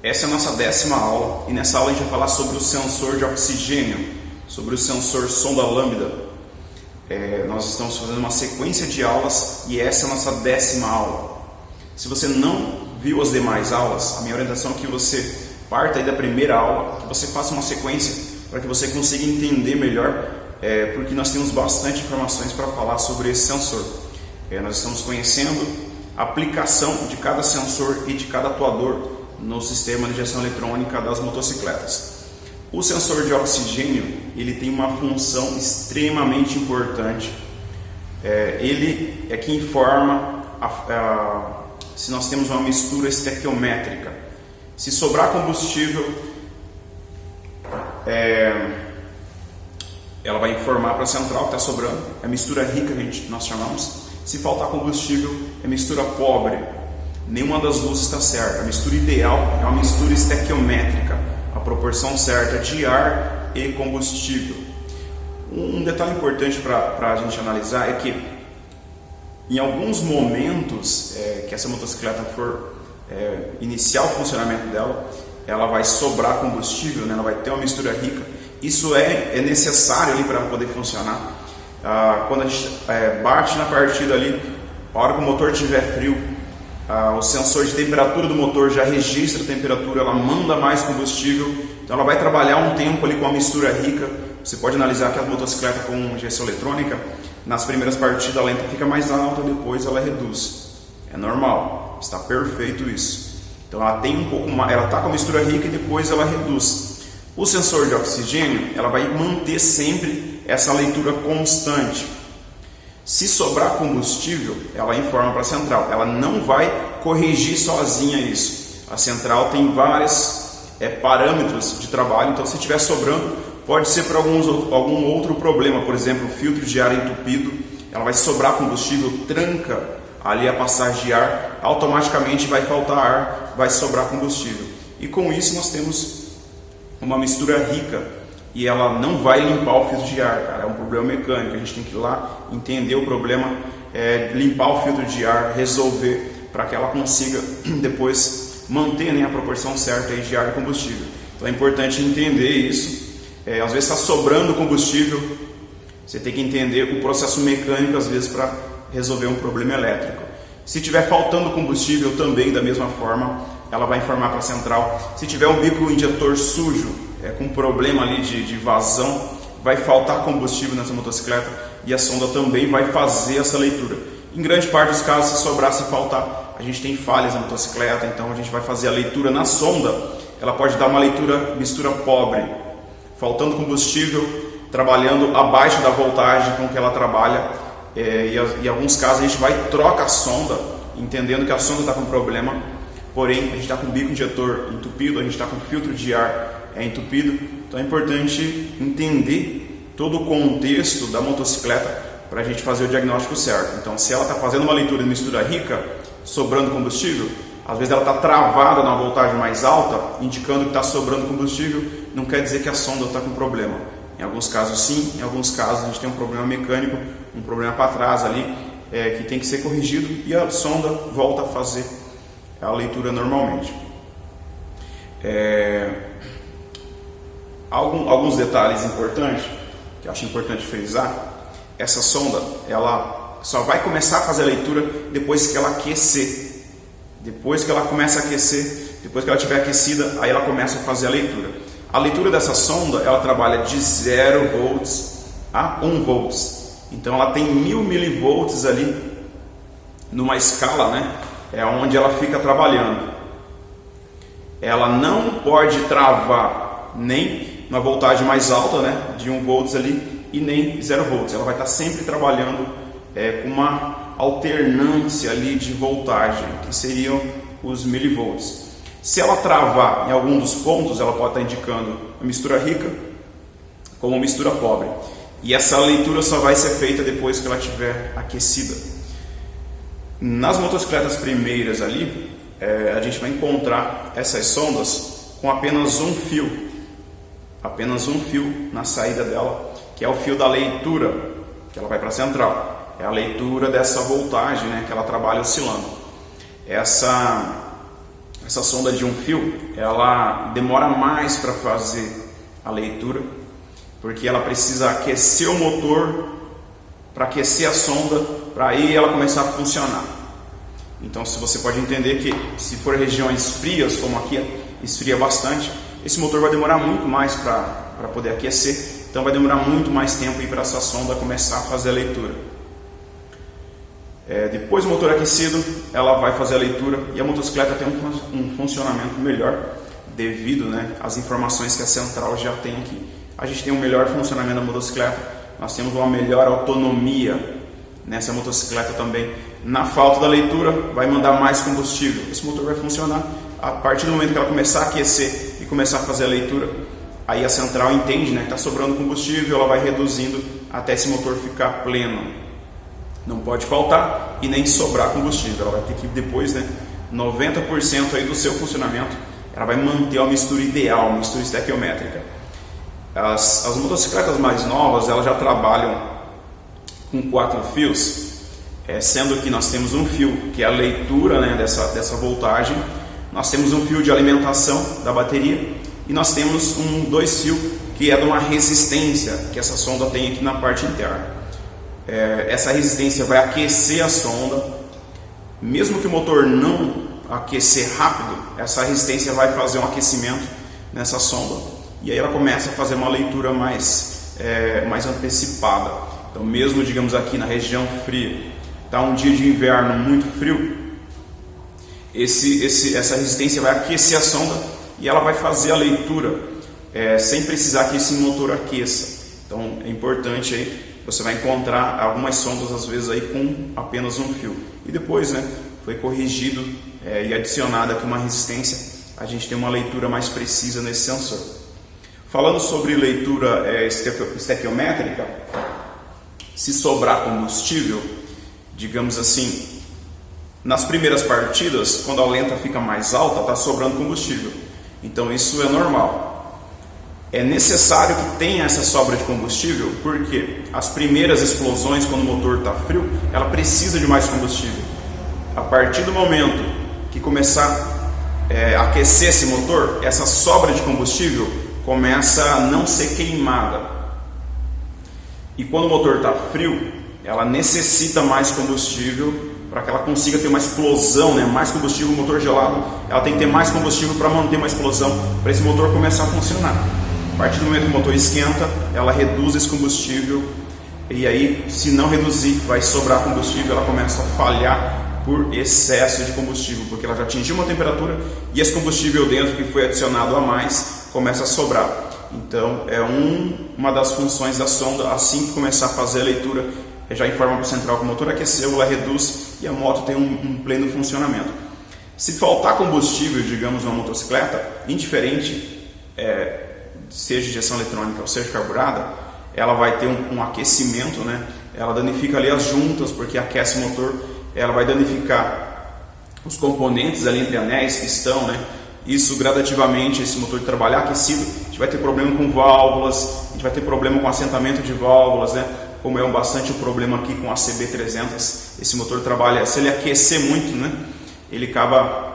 Essa é a nossa 10ª aula e nessa aula a gente vai falar sobre o sensor de oxigênio, sobre o sensor sonda lambda. Nós estamos fazendo uma sequência de aulas e essa é a nossa 10ª aula. Se você não viu as demais aulas, a minha orientação é que você parta aí da primeira aula, que você faça uma sequência para que você consiga entender melhor, porque nós temos bastante informações para falar sobre esse sensor. Nós estamos conhecendo a aplicação de cada sensor e de cada atuador no sistema de injeção eletrônica das motocicletas. O sensor de oxigênio ele tem uma função extremamente importante. Ele é que informa se nós temos uma mistura estequiométrica. Se sobrar combustível, ela vai informar para a central que está sobrando. É mistura rica que nós chamamos. Se faltar combustível, é mistura pobre. Nenhuma das duas está certa. A mistura ideal é uma mistura estequiométrica, a proporção certa de ar e combustível. Um detalhe importante para a gente analisar é que em alguns momentos que essa motocicleta for iniciar o funcionamento dela, ela vai sobrar combustível, né? Ela vai ter uma mistura rica. Isso é necessário ali para poder funcionar. Quando a gente bate na partida ali, a hora que o motor estiver frio, o sensor de temperatura do motor já registra a temperatura, ela manda mais combustível, então ela vai trabalhar um tempo ali com a mistura rica. Você pode analisar que a motocicleta com injeção eletrônica, nas primeiras partidas a lenta fica mais alta, depois ela reduz. É normal, está perfeito isso. Então ela tem um pouco mais, ela está com a mistura rica e depois ela reduz. O sensor de oxigênio, ela vai manter sempre essa leitura constante. Se sobrar combustível, ela informa para a central. Ela não vai corrigir sozinha isso. A central tem vários parâmetros de trabalho. Então, se estiver sobrando, pode ser por algum outro problema. Por exemplo, o filtro de ar entupido. Ela vai sobrar combustível, tranca ali a passagem de ar. Automaticamente vai faltar ar, vai sobrar combustível. E com isso nós temos uma mistura rica. E ela não vai limpar o filtro de ar, cara. É um problema mecânico. A gente tem que ir lá entender o problema, limpar o filtro de ar, resolver para que ela consiga depois manter, né, a proporção certa aí de ar e combustível. Então é importante entender isso. Às vezes está sobrando combustível, você tem que entender o processo mecânico às vezes para resolver um problema elétrico. Se tiver faltando combustível também da mesma forma, ela vai informar para a central. Se tiver um bico injetor sujo, com problema ali de vazão, vai faltar combustível nessa motocicleta e a sonda também vai fazer essa leitura. Em grande parte dos casos, se sobrar, se faltar, a gente tem falhas na motocicleta, então a gente vai fazer a leitura na sonda. Ela pode dar uma mistura pobre, faltando combustível, trabalhando abaixo da voltagem com que ela trabalha, e em alguns casos a gente vai troca a sonda, entendendo que a sonda está com problema, porém a gente está com o bico injetor entupido, a gente está com o filtro de ar entupido. Então é importante entender todo o contexto da motocicleta para a gente fazer o diagnóstico certo. Então, se ela está fazendo uma leitura de mistura rica, sobrando combustível, às vezes ela está travada na voltagem mais alta, indicando que está sobrando combustível, não quer dizer que a sonda está com problema. Em alguns casos sim, em alguns casos a gente tem um problema mecânico, um problema para trás ali, que tem que ser corrigido e a sonda volta a fazer a leitura normalmente. Alguns detalhes importantes que eu acho importante frisar. Essa sonda ela só vai começar a fazer a leitura depois que ela aquecer. Depois que ela começa a aquecer, depois que ela estiver aquecida, aí ela começa a fazer a leitura. A leitura dessa sonda ela trabalha de 0 volts a 1 volts. Então ela tem 1000 milivolts ali numa escala, né? É onde ela fica trabalhando. Ela não pode travar nem na voltagem mais alta, né, de 1 volts ali, e nem 0 volts. Ela vai estar sempre trabalhando com uma alternância ali de voltagem, que seriam os milivolts. Se ela travar em algum dos pontos, ela pode estar indicando a mistura rica como mistura pobre. E essa leitura só vai ser feita depois que ela estiver aquecida. Nas motocicletas primeiras ali, a gente vai encontrar essas sondas com apenas um fio na saída dela, que é o fio da leitura, que ela vai para a central. É a leitura dessa voltagem, né, que ela trabalha oscilando. essa sonda de um fio, ela demora mais para fazer a leitura, porque ela precisa aquecer o motor para aquecer a sonda, para aí ela começar a funcionar. Então, se você pode entender que se for regiões frias, como aqui esfria bastante, esse motor vai demorar muito mais para poder aquecer, então vai demorar muito mais tempo para essa sonda começar a fazer a leitura. Depois do motor aquecido, ela vai fazer a leitura e a motocicleta tem um funcionamento melhor devido, às informações que a central já tem aqui. A gente tem um melhor funcionamento da motocicleta, nós temos uma melhor autonomia nessa motocicleta também. Na falta da leitura, vai mandar mais combustível. Esse motor vai funcionar a partir do momento que ela começar a aquecer e começar a fazer a leitura. Aí a central entende que está sobrando combustível, ela vai reduzindo até esse motor ficar pleno. Não pode faltar e nem sobrar combustível. Ela vai ter que depois, 90% aí do seu funcionamento, ela vai manter a mistura ideal, a mistura estequiométrica. As motocicletas mais novas, elas já trabalham com 4 fios, sendo que nós temos um fio que é a leitura dessa voltagem, nós temos um fio de alimentação da bateria e nós temos 2 fios que é de uma resistência que essa sonda tem aqui na parte interna. Essa resistência vai aquecer a sonda, mesmo que o motor não aquecer rápido, essa resistência vai fazer um aquecimento nessa sonda e aí ela começa a fazer uma leitura mais antecipada. Então, mesmo digamos aqui na região fria, está um dia de inverno muito frio, essa resistência vai aquecer a sonda e ela vai fazer a leitura sem precisar que esse motor aqueça. Então é importante aí, você vai encontrar algumas sondas às vezes aí com apenas um fio e depois foi corrigido e adicionada aqui uma resistência, a gente tem uma leitura mais precisa nesse sensor. Falando sobre leitura estequiométrica, se sobrar combustível, digamos assim, nas primeiras partidas, quando a lenta fica mais alta, está sobrando combustível. Então isso é normal. É necessário que tenha essa sobra de combustível, porque as primeiras explosões, quando o motor está frio, ela precisa de mais combustível. A partir do momento que começar a aquecer esse motor, essa sobra de combustível começa a não ser queimada. E quando o motor está frio, ela necessita mais combustível para que ela consiga ter uma explosão, mais combustível. O motor gelado, ela tem que ter mais combustível para manter uma explosão, para esse motor começar a funcionar. A partir do momento que o motor esquenta, ela reduz esse combustível e aí, se não reduzir, vai sobrar combustível, ela começa a falhar por excesso de combustível, porque ela já atingiu uma temperatura e esse combustível dentro que foi adicionado a mais começa a sobrar. Então é uma das funções da sonda. Assim que começar a fazer a leitura, já informa para o central que o motor aqueceu, ela reduz e a moto tem um pleno funcionamento. Se faltar combustível, digamos, numa motocicleta, indiferente seja injeção eletrônica ou seja carburada, ela vai ter um aquecimento, ela danifica ali as juntas, porque aquece o motor, ela vai danificar os componentes ali entre anéis, pistão, Isso gradativamente, esse motor de trabalhar aquecido, a gente vai ter problema com válvulas, a gente vai ter problema com assentamento de válvulas, como é bastante o problema aqui com a CB300, esse motor trabalha, se ele aquecer muito, ele acaba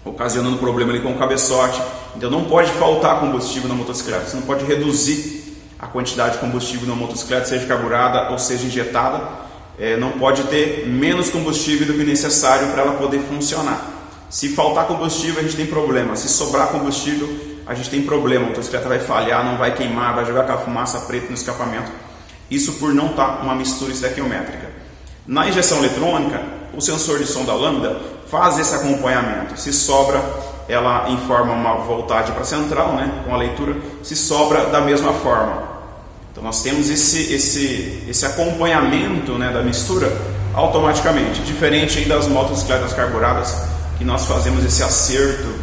ocasionando problema ali com o cabeçote. Então não pode faltar combustível na motocicleta, você não pode reduzir a quantidade de combustível na motocicleta, seja carburada ou seja injetada, não pode ter menos combustível do que necessário para ela poder funcionar. Se faltar combustível, a gente tem problema. Se sobrar combustível, a gente tem problema. A motocicleta vai falhar, não vai queimar, vai jogar aquela fumaça preta no escapamento. Isso por não estar uma mistura estequiométrica. Na injeção eletrônica, o sensor de sonda lambda faz esse acompanhamento. Se sobra, ela informa uma voltagem para a central, com a leitura. Se sobra, da mesma forma. Então nós temos esse acompanhamento da mistura automaticamente. Diferente aí das motocicletas carburadas, que nós fazemos esse acerto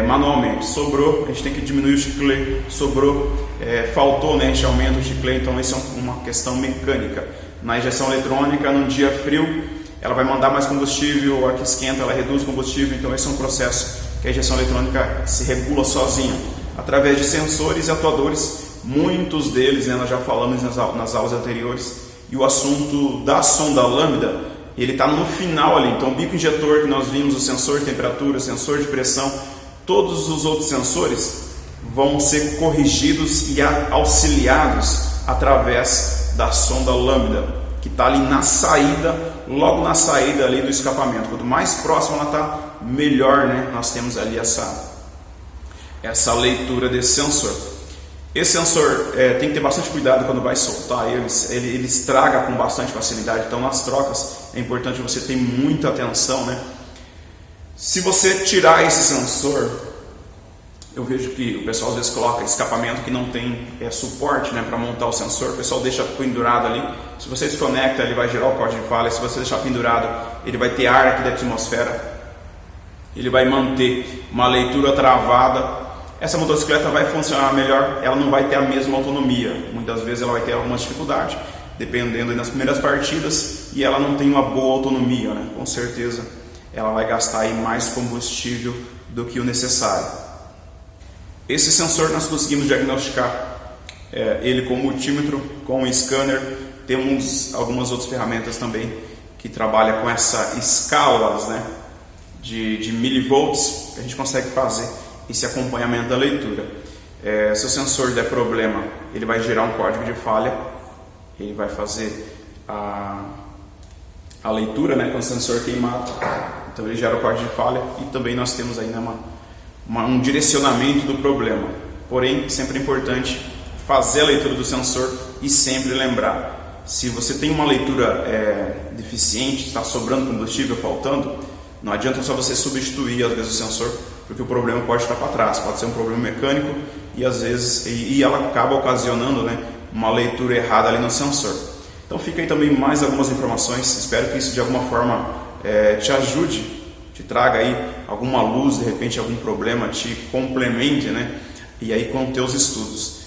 manualmente. Sobrou, a gente tem que diminuir o chiclete, sobrou, faltou, a gente aumenta o chiclete, então isso é uma questão mecânica. Na injeção eletrônica, num dia frio, ela vai mandar mais combustível, a que esquenta, ela reduz o combustível, então esse é um processo que a injeção eletrônica se regula sozinha, através de sensores e atuadores, muitos deles, nós já falamos nas aulas anteriores, e o assunto da sonda lambda ele está no final ali. Então o bico injetor que nós vimos, o sensor de temperatura, o sensor de pressão, todos os outros sensores vão ser corrigidos e auxiliados através da sonda lambda, que está ali na saída, logo na saída ali do escapamento. Quanto mais próximo ela está, melhor, né? Nós temos ali essa leitura desse sensor. Esse sensor tem que ter bastante cuidado quando vai soltar ele estraga com bastante facilidade. Então nas trocas é importante você ter muita atenção, né? Se você tirar esse sensor, eu vejo que o pessoal às vezes coloca escapamento que não tem suporte, né, para montar o sensor. O pessoal deixa pendurado ali. Se você desconecta, ele vai gerar o código de falha. Se você deixar pendurado, ele vai ter ar aqui da atmosfera. Ele vai manter uma leitura travada. Essa motocicleta vai funcionar melhor, ela não vai ter a mesma autonomia. Muitas vezes ela vai ter alguma dificuldade, dependendo das primeiras partidas, e ela não tem uma boa autonomia, né? Com certeza ela vai gastar aí mais combustível do que o necessário. Esse sensor nós conseguimos diagnosticar ele com multímetro, com scanner. Temos algumas outras ferramentas também que trabalham com essa escalas, né, de milivolts, que a gente consegue fazer esse acompanhamento da leitura. Se o sensor der problema, ele vai gerar um código de falha, ele vai fazer a leitura, né, com o sensor queimado, então ele gera o código de falha, e também nós temos ainda um direcionamento do problema. Porém, sempre é importante fazer a leitura do sensor e sempre lembrar, se você tem uma leitura deficiente, está sobrando combustível, faltando, não adianta só você substituir às vezes o sensor, porque o problema pode estar para trás, pode ser um problema mecânico e às vezes ela acaba ocasionando, né, uma leitura errada ali no sensor. Então fica aí também mais algumas informações. Espero que isso de alguma forma te ajude, te traga aí alguma luz, de repente algum problema, te complemente, né, e aí com teus estudos.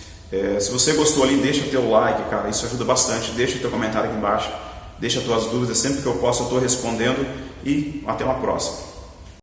Se você gostou ali, deixa o teu like, cara, isso ajuda bastante. Deixa o teu comentário aqui embaixo, deixa as tuas dúvidas, sempre que eu posso eu estou respondendo, e até uma próxima.